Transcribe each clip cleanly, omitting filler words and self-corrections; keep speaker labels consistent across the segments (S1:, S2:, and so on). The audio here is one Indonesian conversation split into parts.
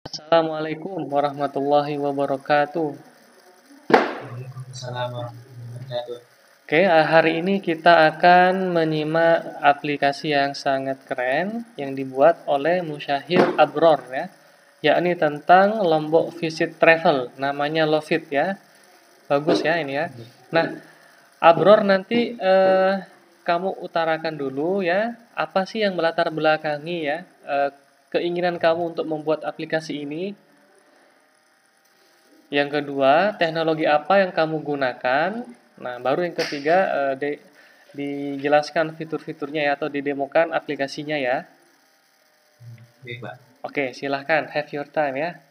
S1: Assalamualaikum warahmatullahi wabarakatuh.
S2: Waalaikumsalam warahmatullahi wabarakatuh.
S1: Oke, hari ini kita akan menyimak aplikasi yang sangat keren yang dibuat oleh Musyahir Abror ya, yakni tentang Lombok Visit Travel, namanya Lovit ya. Bagus ya ini ya. Nah, Abror nanti kamu utarakan dulu ya, apa sih yang melatar belakangi ya keinginan kamu untuk membuat aplikasi ini. Yang kedua, teknologi apa yang kamu gunakan? Nah, baru yang ketiga, dijelaskan fitur-fiturnya ya, atau didemokan aplikasinya ya.
S2: Baik, Pak.
S1: Oke, silahkan, have your time ya.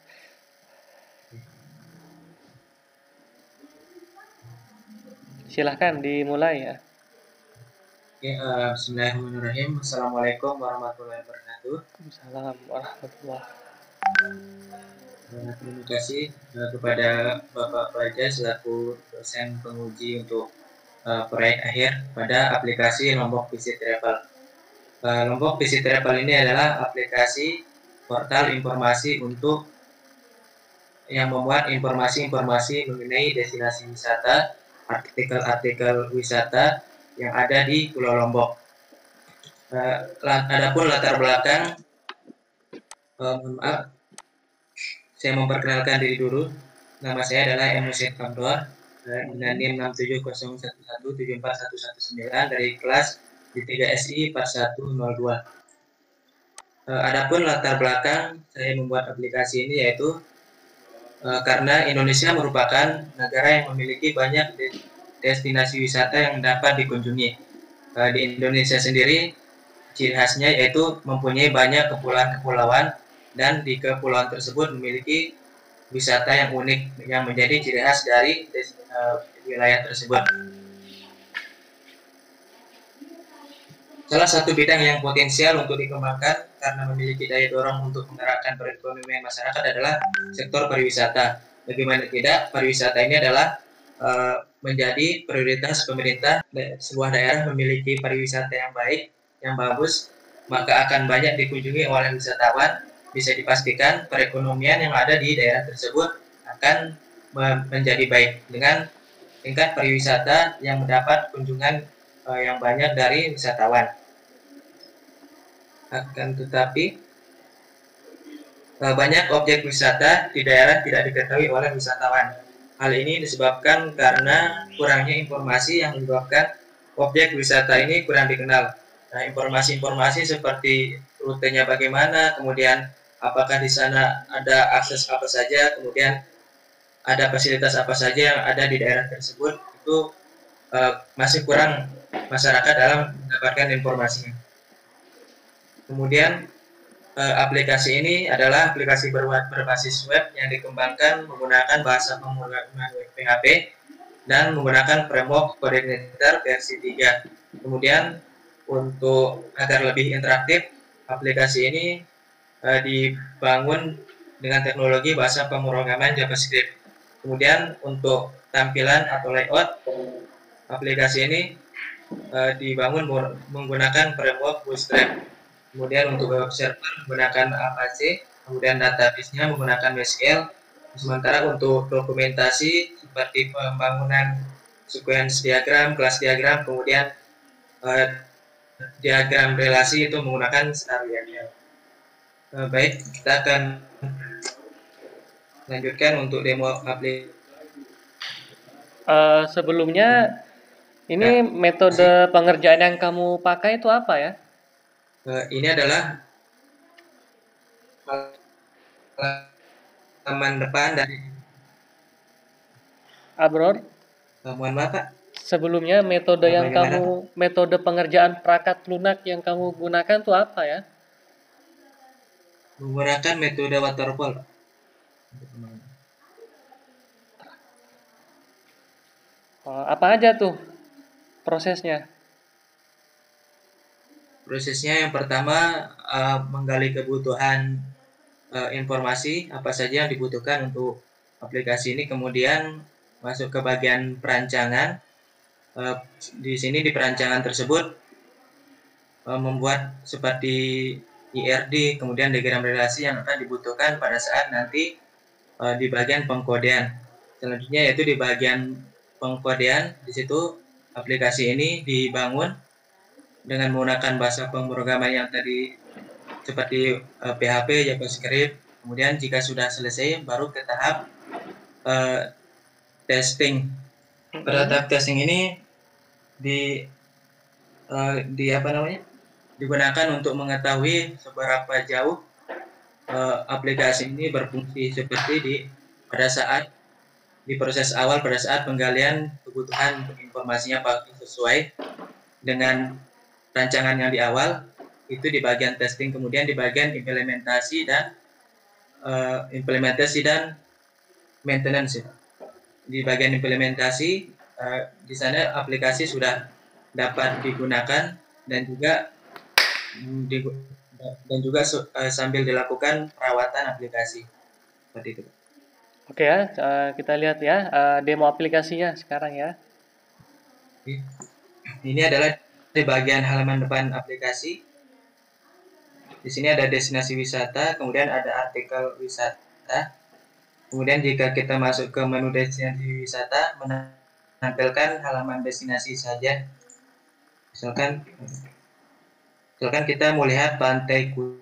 S1: Silahkan dimulai ya.
S2: Oke, Bismillahirrahmanirrahim. Assalamualaikum warahmatullahi wabarakatuh.
S1: Waalaikumsalam warahmatullahi.
S2: Terima kasih kepada Bapak Praja selaku dosen penguji untuk proyek akhir pada aplikasi Lombok Visit Travel. Lombok Visit Travel ini adalah aplikasi portal informasi untuk yang memuat informasi-informasi mengenai destinasi wisata, artikel-artikel wisata yang ada di Pulau Lombok. Adapun latar belakang, mohon maaf, saya memperkenalkan diri dulu. Nama saya adalah Emusin Kamdor dengan NIM 67011741119 dari kelas di 3 SI 4102. Adapun latar belakang saya membuat aplikasi ini yaitu karena Indonesia merupakan negara yang memiliki banyak destinasi wisata yang dapat dikunjungi. Di Indonesia sendiri, ciri khasnya yaitu mempunyai banyak kepulauan-kepulauan dan di kepulauan tersebut memiliki wisata yang unik yang menjadi ciri khas dari wilayah tersebut. Salah satu bidang yang potensial untuk dikembangkan karena memiliki daya dorong untuk menggerakkan perekonomian masyarakat adalah sektor pariwisata. Bagaimana tidak, pariwisata ini adalah menjadi prioritas pemerintah. Sebuah daerah memiliki pariwisata yang baik, yang bagus, maka akan banyak dikunjungi oleh wisatawan. Bisa dipastikan perekonomian yang ada di daerah tersebut akan menjadi baik dengan tingkat pariwisata yang mendapat kunjungan yang banyak dari wisatawan. Akan tetapi banyak objek wisata di daerah tidak diketahui oleh wisatawan. Hal ini disebabkan karena kurangnya informasi yang menyebabkan objek wisata ini kurang dikenal. Nah, informasi-informasi seperti rutenya bagaimana, kemudian apakah di sana ada akses apa saja, kemudian ada fasilitas apa saja yang ada di daerah tersebut, itu masih kurang masyarakat dalam mendapatkan informasinya. Kemudian aplikasi ini adalah aplikasi berbasis web yang dikembangkan menggunakan bahasa pemrograman PHP dan menggunakan framework Coordinator versi 3. Kemudian untuk agar lebih interaktif, aplikasi ini dibangun dengan teknologi bahasa pemrograman JavaScript. Kemudian untuk tampilan atau layout, aplikasi ini dibangun menggunakan framework Bootstrap. Kemudian untuk web server menggunakan Apache, kemudian database-nya menggunakan MySQL. Sementara untuk dokumentasi seperti pembangunan sequence diagram, kelas diagram, kemudian diagram relasi itu menggunakan Star-YAML. Baik, kita akan lanjutkan untuk demo aplikasi.
S1: Sebelumnya, ini metode pengerjaan yang kamu pakai itu apa ya?
S2: Ini adalah halaman depan dari
S1: Abror,
S2: mohon maaf Pak.
S1: sebelumnya metode pengerjaan perangkat lunak yang kamu gunakan itu apa ya?
S2: Menggunakan metode waterfall.
S1: Apa aja tuh prosesnya?
S2: Prosesnya yang pertama menggali kebutuhan informasi apa saja yang dibutuhkan untuk aplikasi ini, kemudian masuk ke bagian perancangan. Di sini di perancangan tersebut membuat seperti IRD, kemudian diagram relasi yang akan dibutuhkan pada saat nanti di bagian pengkodean. Selanjutnya yaitu di bagian pengkodean, di situ aplikasi ini dibangun dengan menggunakan bahasa pemrograman yang tadi seperti PHP, JavaScript. Kemudian jika sudah selesai, baru ke tahap testing. Pada tahap testing ini digunakan untuk mengetahui seberapa jauh aplikasi ini berfungsi, seperti pada saat di proses awal, pada saat penggalian kebutuhan informasinya sesuai dengan rancangan yang di awal, itu di bagian testing. Kemudian di bagian implementasi dan maintenance. Di bagian implementasi, di sana aplikasi sudah dapat digunakan dan juga sambil dilakukan perawatan aplikasi seperti itu.
S1: Oke ya, kita lihat ya demo aplikasinya sekarang ya.
S2: Ini adalah di bagian halaman depan aplikasi. Di sini ada destinasi wisata, kemudian ada artikel wisata. Kemudian jika kita masuk ke menu destinasi wisata, menampilkan halaman destinasi saja. Misalkan kita melihat Pantai Kuta.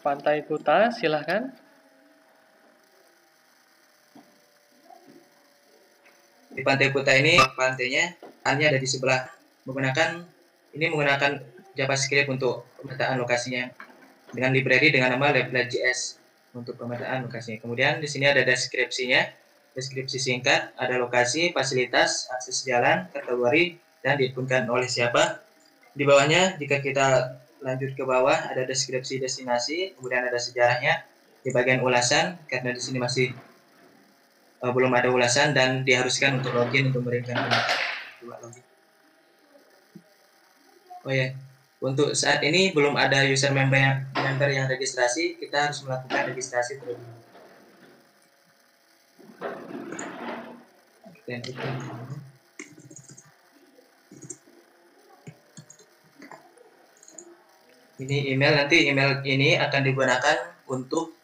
S1: Pantai Kuta, silahkan.
S2: Di Pantai Kuta ini, pantainya hanya ada di sebelah. Menggunakan JavaScript untuk pemetaan lokasinya dengan library dengan nama Lab.js untuk pemetaan lokasinya. Kemudian di sini ada deskripsinya, deskripsi singkat, ada lokasi, fasilitas, akses jalan, kategori, dan diinputkan oleh siapa. Di bawahnya, jika kita lanjut ke bawah, ada deskripsi destinasi, kemudian ada sejarahnya. Di bagian ulasan, karena di sini masih belum ada ulasan dan diharuskan untuk login untuk memberikan login. Oh ya, untuk saat ini belum ada user member yang registrasi, kita harus melakukan registrasi terlebih dahulu. Ini nanti email ini akan digunakan untuk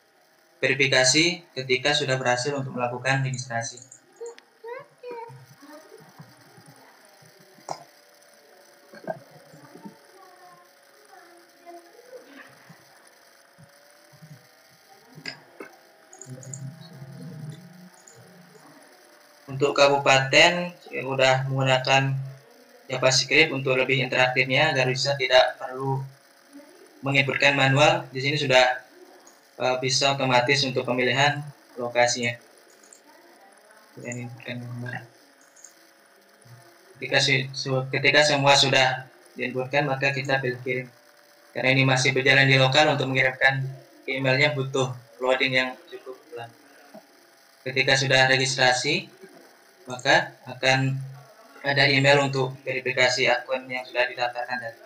S2: verifikasi ketika sudah berhasil untuk melakukan registrasi. Untuk kabupaten sudah menggunakan JavaScript untuk lebih interaktifnya agar bisa tidak perlu menginputkan manual. Di sini sudah bisa otomatis untuk pemilihan lokasinya. Ketika semua sudah diinputkan, maka kita pilih kirim. Karena ini masih berjalan di lokal, untuk mengirimkan emailnya butuh loading yang cukup lama. Ketika sudah registrasi, maka akan ada email untuk verifikasi akun yang sudah didaftarkan tadi.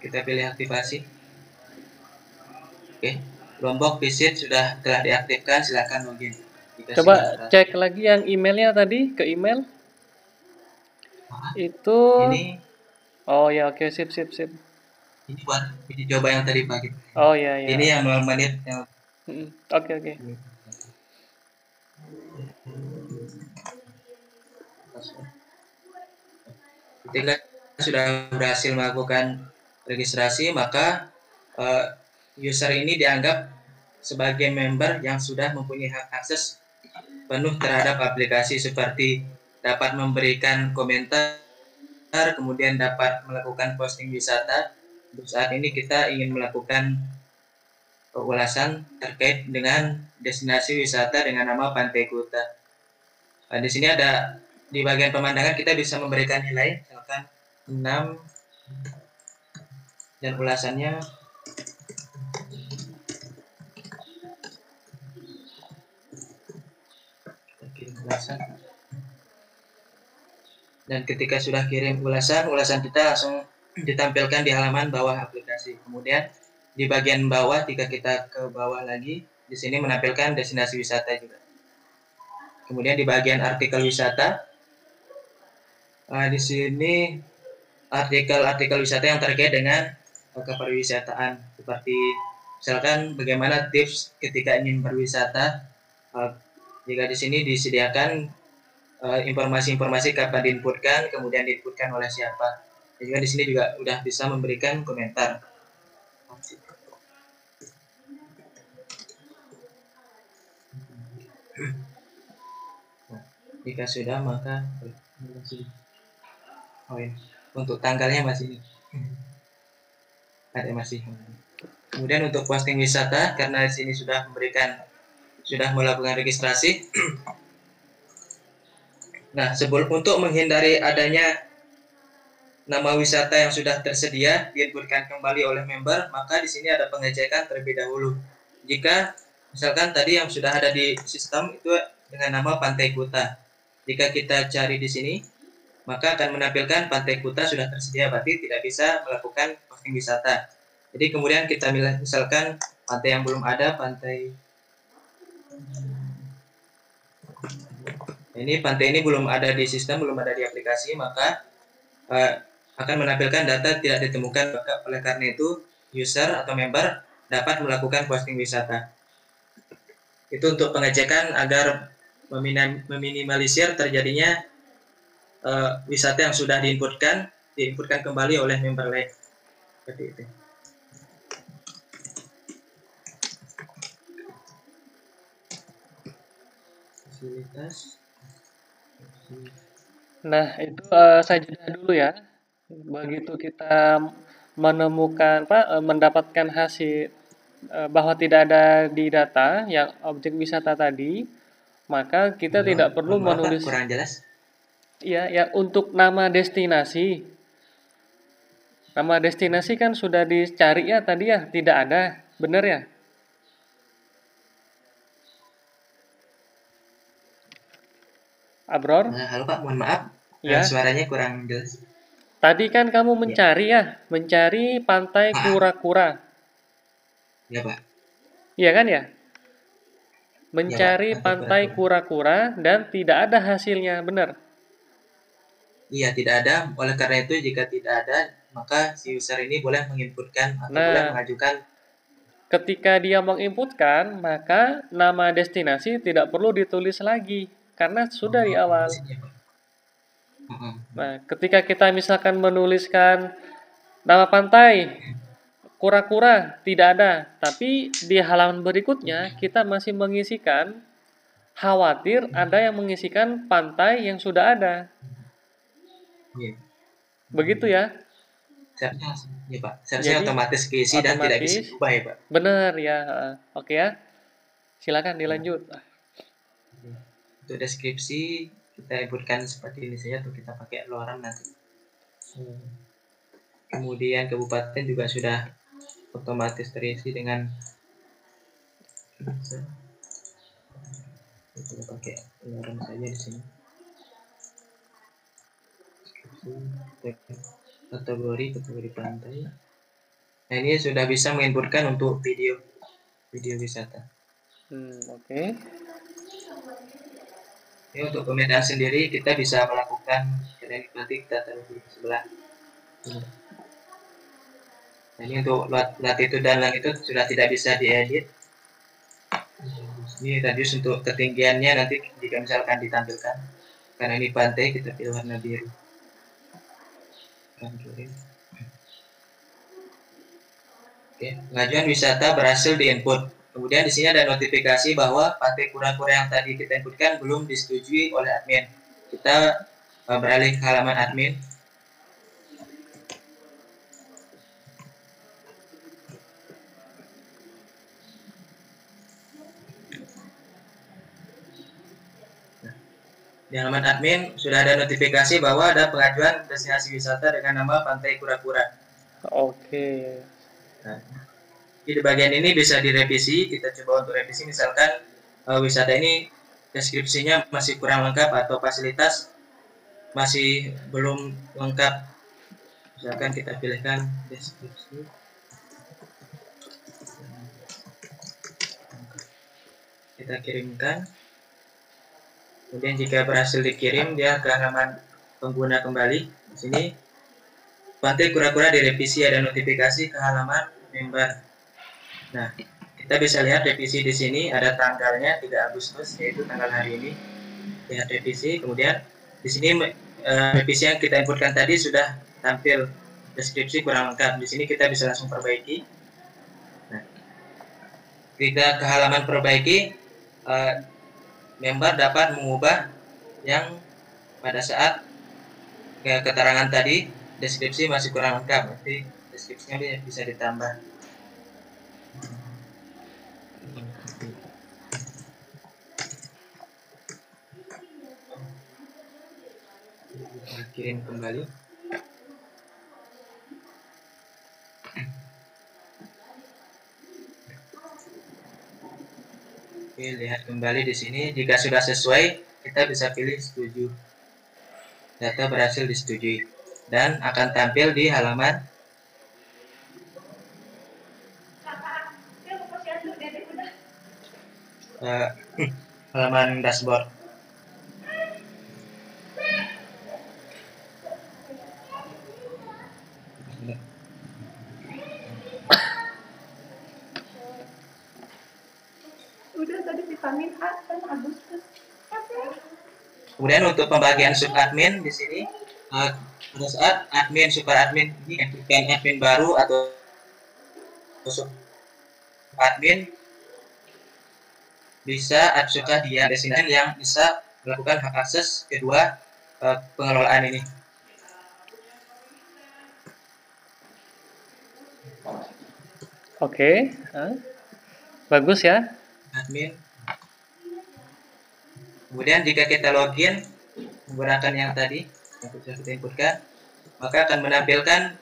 S2: Kita pilih aktivasi. Oke, Lombok visit telah diaktifkan, silakan login.
S1: Coba cek lagi yang emailnya tadi, ke email. Itu
S2: ini.
S1: Oh ya, oke, sip.
S2: Ini buat uji coba yang tadi pagi.
S1: Oh ya.
S2: Ini yang 0 menit.
S1: Oke.
S2: Ketika sudah berhasil melakukan registrasi, maka user ini dianggap sebagai member yang sudah mempunyai hak akses penuh terhadap aplikasi, seperti dapat memberikan komentar, kemudian dapat melakukan posting wisata. Untuk saat ini kita ingin melakukan ulasan terkait dengan destinasi wisata dengan nama Pantai Kuta. Di sini ada di bagian pemandangan kita bisa memberikan nilai, misalkan 6, dan ulasannya kirim ulasan. Dan ketika sudah kirim ulasan kita langsung ditampilkan di halaman bawah aplikasi. Kemudian di bagian bawah, jika kita ke bawah lagi, di sini menampilkan destinasi wisata juga. Kemudian di bagian artikel wisata, di sini artikel-artikel wisata yang terkait dengan kepariwisataan, seperti misalkan bagaimana tips ketika ingin berwisata. Jika di sini disediakan informasi-informasi kapan diinputkan, kemudian diinputkan oleh siapa. Dan juga di sini juga udah bisa memberikan komentar. Nah, jika sudah maka untuk tanggalnya masih ada masih. Kemudian untuk posting wisata, karena di sini sudah melakukan registrasi. Nah, untuk menghindari adanya nama wisata yang sudah tersedia diinputkan kembali oleh member, maka di sini ada pengecekan terlebih dahulu. Jika misalkan tadi yang sudah ada di sistem itu dengan nama Pantai Kuta, jika kita cari di sini, maka akan menampilkan Pantai Kuta sudah tersedia, berarti tidak bisa melakukan posting wisata. Jadi kemudian kita misalkan pantai yang belum ada, ini pantai ini belum ada di sistem, belum ada di aplikasi, maka akan menampilkan data tidak ditemukan. Oleh karena itu, user atau member dapat melakukan posting wisata. Itu untuk pengecekan agar meminimalisir terjadinya wisata yang sudah diinputkan kembali oleh member lain. Seperti itu. Fasilitas.
S1: Nah, itu saya jeda dulu ya. Begitu kita menemukan mendapatkan hasil bahwa tidak ada di data yang objek wisata tadi, maka kita tidak perlu menulis.
S2: Kurang jelas.
S1: Iya, ya untuk nama destinasi. Nama destinasi kan sudah dicari ya tadi ya, tidak ada. Benar ya? Abror?
S2: Halo Pak, mohon maaf.
S1: Ya.
S2: Suaranya kurang jelas.
S1: Tadi kan kamu mencari Pantai Kura-Kura.
S2: Ya Pak.
S1: Iya kan ya? Mencari
S2: ya, Pak,
S1: Pantai Kura-Kura dan tidak ada hasilnya, benar?
S2: Iya, tidak ada. Oleh karena itu, jika tidak ada, maka si user ini boleh menginputkan atau boleh mengajukan.
S1: Ketika dia menginputkan, maka nama destinasi tidak perlu ditulis lagi karena sudah di awal. Nah, ketika kita misalkan menuliskan nama pantai Kura-Kura tidak ada, tapi di halaman berikutnya kita masih mengisikan, khawatir ada yang mengisikan pantai yang sudah ada. Begitu ya?
S2: Ya Pak, seharusnya otomatis keisi dan tidak bisa berubah ya Pak.
S1: Benar ya, oke ya. Silakan dilanjut.
S2: Untuk deskripsi kita inputkan seperti ini saja, atau kita pakai luaran nanti. Kemudian kabupaten juga sudah otomatis terisi dengan kita pakai luaran saja di sini. Kategori pantai. Nah, ini sudah bisa menginputkan untuk video wisata.
S1: Oke.
S2: Ini untuk pemetaan sendiri kita bisa melakukan, nanti kita taruh di sebelah. Nah, ini untuk latitude dan longitude sudah tidak bisa diedit. Ini radius untuk ketinggiannya nanti jika misalkan ditampilkan. Karena ini pantai, kita pilih warna biru. Oke, pengajuan wisata berhasil diinput. Kemudian di sini ada notifikasi bahwa Pantai Kura-Kura yang tadi kita inputkan belum disetujui oleh admin. Kita beralih ke halaman admin. Di halaman admin sudah ada notifikasi bahwa ada pengajuan destinasi wisata dengan nama Pantai Kura-Kura.
S1: Oke.
S2: Nah, di bagian ini bisa direvisi. Kita coba untuk revisi, misalkan wisata ini deskripsinya masih kurang lengkap atau fasilitas masih belum lengkap. Misalkan kita pilihkan deskripsi. kita kirimkan. Kemudian jika berhasil dikirim, dia ke halaman pengguna kembali. Di sini nanti kura-kura direvisi, ada notifikasi ke halaman member. Nah, kita bisa lihat revisi di sini ada tanggalnya 3 Agustus, yaitu tanggal hari ini. Lihat revisi, kemudian di sini revisi yang kita inputkan tadi sudah tampil deskripsi kurang lengkap. Di sini kita bisa langsung perbaiki. Nah, kita ke halaman perbaiki, member dapat mengubah yang pada saat keterangan tadi deskripsi masih kurang lengkap, nanti deskripsinya bisa ditambah. Kirim kembali. Oke, lihat kembali di sini. Jika sudah sesuai, kita bisa pilih setuju. Data berhasil disetujui dan akan tampil di halaman halaman dashboard.
S3: Udah tadi vitamin A kan Agustus.
S2: Kemudian untuk pembagian subadmin di sini, pada saat admin superadmin ini bukan admin baru atau subadmin, bisa apakah dia destinasi yang bisa melakukan hak akses kedua pengelolaan ini.
S1: Oke, bagus ya.
S2: Admin. Kemudian jika kita login menggunakan yang tadi yang sudah kita inputkan, maka akan menampilkan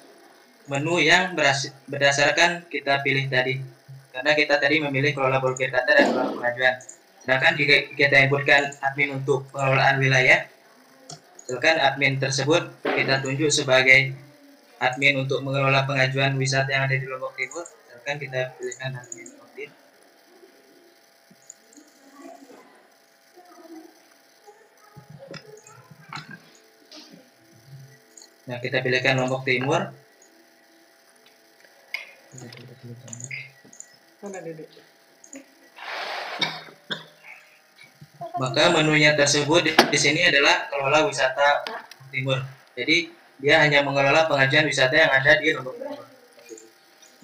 S2: menu yang berdasarkan kita pilih tadi. Karena kita tadi memilih kelola blokir data dan kelola pengajuan. Sedangkan jika kita inputkan admin untuk pengelolaan wilayah, misalkan admin tersebut kita tunjuk sebagai admin untuk mengelola pengajuan wisata yang ada di Lombok Timur, misalkan kita pilihkan admin Lombok. Nah, kita pilihkan Lombok Timur. Maka menunya tersebut di sini adalah kelola wisata timur. Jadi dia hanya mengelola pengajian wisata yang ada di Lombok Timur.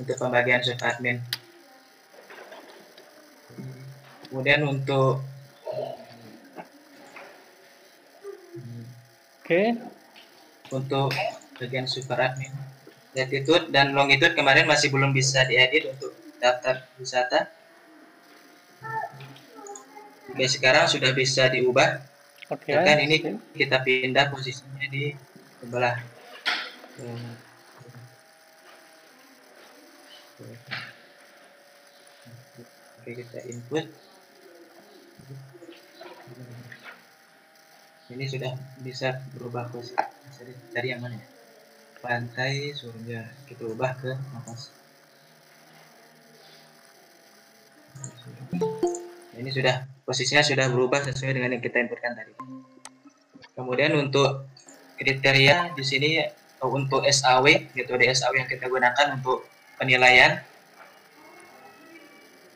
S2: Untuk pembagian subadmin. Kemudian untuk untuk bagian superadmin, latitude dan longitude kemarin masih belum bisa diedit untuk daftar wisata. Oke, sekarang sudah bisa diubah.
S1: Oke.
S2: Misalkan ini kita pindah posisinya di sebelah. Oke, kita input. Ini sudah bisa berubah posisi. Dari yang mana? Pantai Surya. Kita ubah ke atas. Ini sudah posisinya sudah berubah sesuai dengan yang kita inputkan tadi. Kemudian untuk kriteria di sini untuk SAW, metode SAW yang kita gunakan untuk penilaian,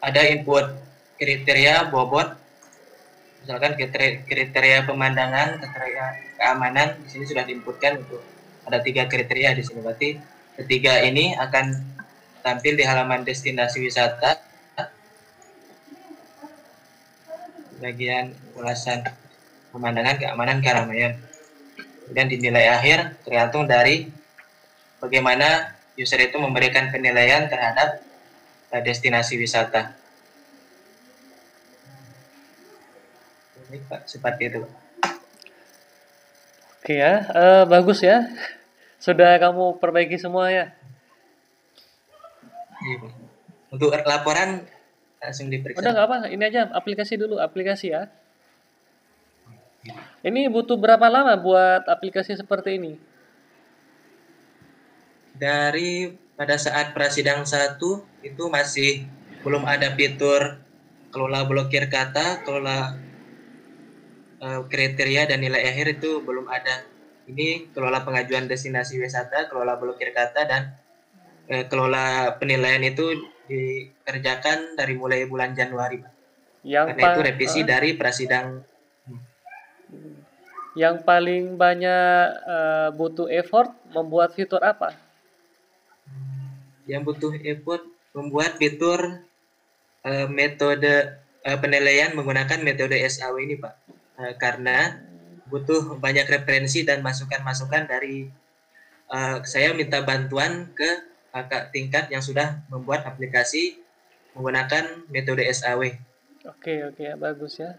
S2: ada input kriteria bobot, misalkan kriteria pemandangan, kriteria keamanan, di sini sudah diinputkan untuk ada 3 kriteria di sini. Berarti ketiga ini akan tampil di halaman destinasi wisata, bagian ulasan pemandangan, keamanan, keramaian. Dan di nilai akhir tergantung dari bagaimana user itu memberikan penilaian terhadap destinasi wisata. Ini Pak, seperti itu.
S1: Oke ya, bagus ya. Sudah kamu perbaiki semua ya?
S2: Untuk laporan langsung diperiksa.
S1: Udah nggak apa, ini aja aplikasi dulu, aplikasi ya. Ini butuh berapa lama buat aplikasi seperti ini?
S2: Dari pada saat prasidang 1 itu masih belum ada fitur kelola blokir kata, kelola kriteria dan nilai akhir itu belum ada. Ini kelola pengajuan destinasi wisata, kelola blokir kata, dan kelola penilaian itu dikerjakan dari mulai bulan Januari, Pak.
S1: Yang
S2: Karena itu revisi dari prasidang.
S1: Yang paling banyak butuh effort membuat fitur apa?
S2: Yang butuh effort membuat fitur metode penilaian menggunakan metode SAW ini, Pak. Karena butuh banyak referensi dan masukan-masukan dari saya minta bantuan ke kakak tingkat yang sudah membuat aplikasi menggunakan metode SAW.
S1: Oke, bagus ya.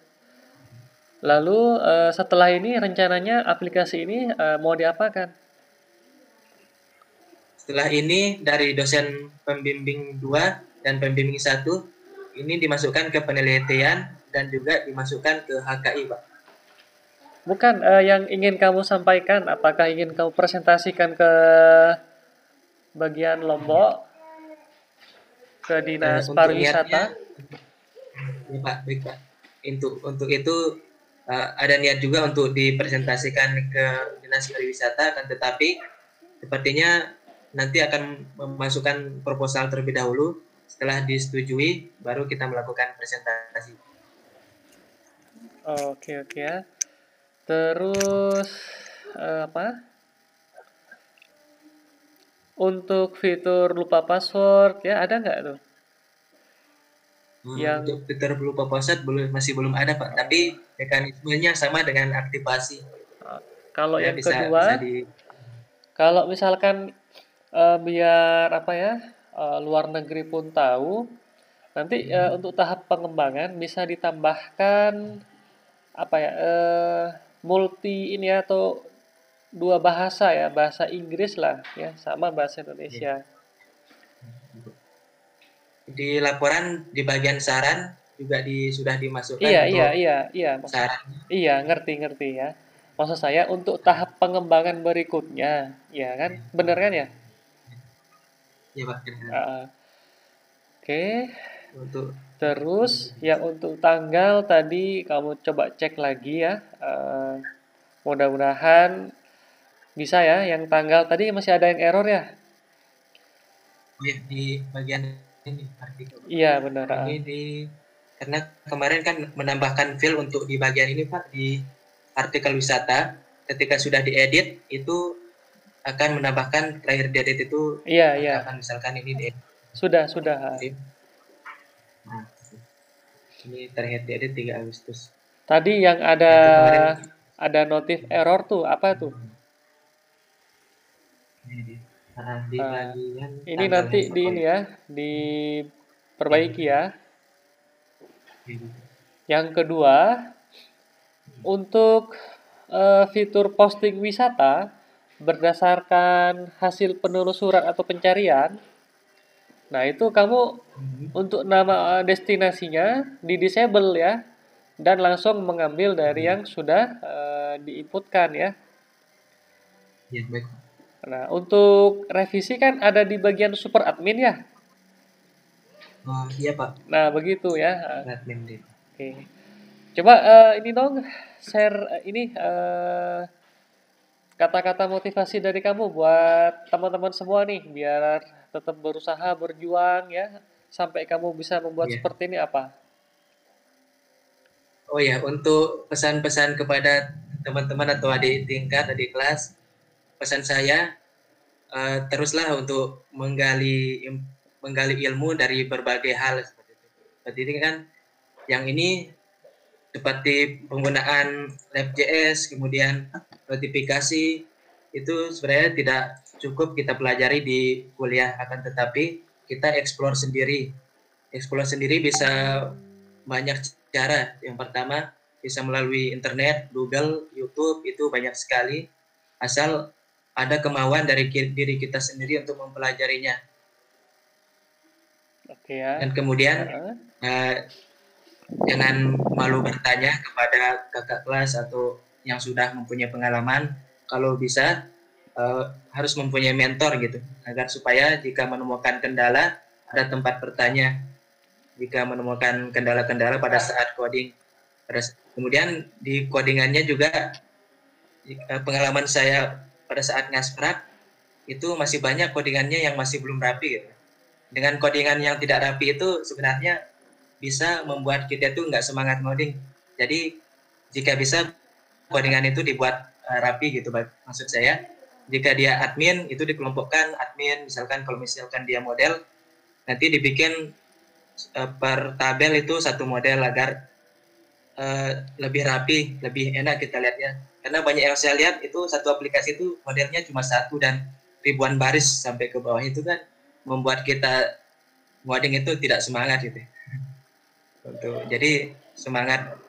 S1: Lalu setelah ini rencananya aplikasi ini mau diapakan?
S2: Setelah ini dari dosen pembimbing 2 dan pembimbing 1 ini dimasukkan ke penelitian dan juga dimasukkan ke HKI, Pak.
S1: Bukan yang ingin kamu sampaikan, apakah ingin kamu presentasikan ke bagian Lombok, ke Dinas
S2: Untuk
S1: Pariwisata?
S2: Ya, Pak, baik, Pak. Untuk itu ada niat juga untuk dipresentasikan ke Dinas Pariwisata, dan tetapi sepertinya nanti akan memasukkan proposal terlebih dahulu. Setelah disetujui, baru kita melakukan presentasi.
S1: Oke ya. Terus apa? Untuk fitur lupa password ya ada nggak tuh?
S2: Untuk fitur lupa password masih belum ada, Pak. Tapi mekanismenya sama dengan aktivasi.
S1: Kalau
S2: Ya,
S1: yang kedua, kalau misalkan biar apa ya, luar negeri pun tahu, nanti untuk tahap pengembangan bisa ditambahkan apa ya, multi ini atau dua bahasa ya, bahasa Inggris lah ya, sama bahasa Indonesia.
S2: Di laporan di bagian saran juga sudah dimasukkan.
S1: Iya.
S2: Saran.
S1: Iya, ngerti ya. Maksud saya untuk tahap pengembangan berikutnya, ya kan? Bener kan ya?
S2: Ya, Pak.
S1: Oke.
S2: Untuk
S1: Terus yang untuk tanggal tadi kamu coba cek lagi ya. Mudah-mudahan bisa ya. Yang tanggal tadi masih ada yang error ya?
S2: Di bagian ini artikel.
S1: Iya, benar.
S2: Karena kemarin kan menambahkan fill untuk di bagian ini, Pak, di artikel wisata. Ketika sudah diedit itu akan menambahkan terakhir diedit itu.
S1: Iya.
S2: Misalkan ini diedit.
S1: Sudah.
S2: Nah, ini terakhir diedit 3 Agustus.
S1: Tadi yang ada notif error tuh, apa tuh?
S2: Di bagian
S1: ini nanti diperbaiki ya. Yang kedua, untuk fitur posting wisata berdasarkan hasil penelusuran atau pencarian, nah itu kamu untuk nama destinasinya di disable ya, dan langsung mengambil dari yang sudah diinputkan ya.
S2: Ya, baik.
S1: Nah, untuk revisi kan ada di bagian super admin ya.
S2: Iya, Pak.
S1: Nah, begitu ya.
S2: Admin deh.
S1: Oke. Coba ini dong share ini kata-kata motivasi dari kamu buat teman-teman semua nih biar tetap berusaha berjuang ya sampai kamu bisa membuat seperti ini apa?
S2: Oh ya, untuk pesan-pesan kepada teman-teman atau adik tingkat, adik kelas, pesan saya teruslah untuk menggali ilmu dari berbagai hal seperti itu. Seperti ini kan, yang ini seperti penggunaan Lab.js, kemudian notifikasi, itu sebenarnya tidak cukup kita pelajari di kuliah, akan tetapi kita explore sendiri. Explore sendiri bisa banyak cara. Yang pertama bisa melalui internet, Google, YouTube, itu banyak sekali. Asal ada kemauan dari diri kita sendiri untuk mempelajarinya.
S1: Oke ya.
S2: Dan kemudian jangan malu bertanya kepada kakak kelas atau yang sudah mempunyai pengalaman. Kalau bisa harus mempunyai mentor gitu, agar supaya jika menemukan kendala ada tempat bertanya. jika menemukan kendala-kendala pada saat coding. Kemudian di codingannya juga pengalaman saya pada saat ngasprak itu masih banyak codingannya yang masih belum rapi gitu. Dengan codingan yang tidak rapi itu sebenarnya bisa membuat kita tuh nggak semangat ngoding. Jadi jika bisa codingan itu dibuat rapi gitu, maksud saya. Jika dia admin itu dikelompokkan admin, misalkan kalau misalkan dia model nanti dibikin per tabel itu satu model agar lebih rapi, lebih enak kita lihatnya. Karena banyak yang saya lihat itu satu aplikasi itu modelnya cuma satu dan ribuan baris sampai ke bawah, itu kan membuat kita ngoding itu tidak semangat gitu. Jadi semangat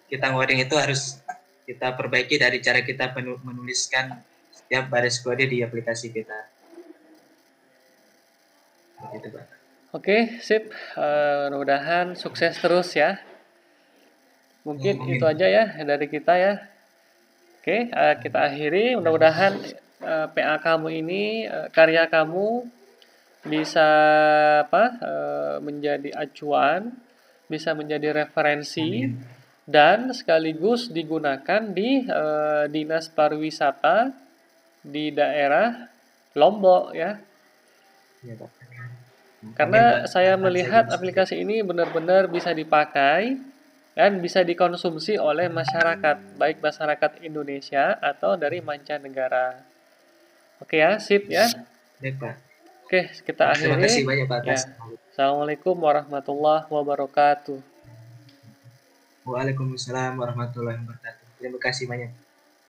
S2: kita ngoding itu harus kita perbaiki dari cara kita menuliskan setiap baris kode di aplikasi kita. Gitu, Pak.
S1: Oke, sip. Mudah-mudahan sukses terus ya. Mungkin itu aja ya dari kita ya. Oke, kita akhiri. Mudah-mudahan PA kamu ini, karya kamu bisa menjadi acuan, bisa menjadi referensi, dan sekaligus digunakan di Dinas Pariwisata di daerah Lombok ya.
S2: Ya, Pak.
S1: Karena saya melihat aplikasi ini benar-benar bisa dipakai dan bisa dikonsumsi oleh masyarakat, baik masyarakat Indonesia atau dari mancanegara. Oke ya, sip ya.
S2: Baik, Pak.
S1: Oke, kita
S2: Terima kasih
S1: akhiri.
S2: banyak, Pak.
S1: Ya. Assalamualaikum warahmatullahi wabarakatuh.
S2: Waalaikumsalam warahmatullahi wabarakatuh. Terima kasih banyak.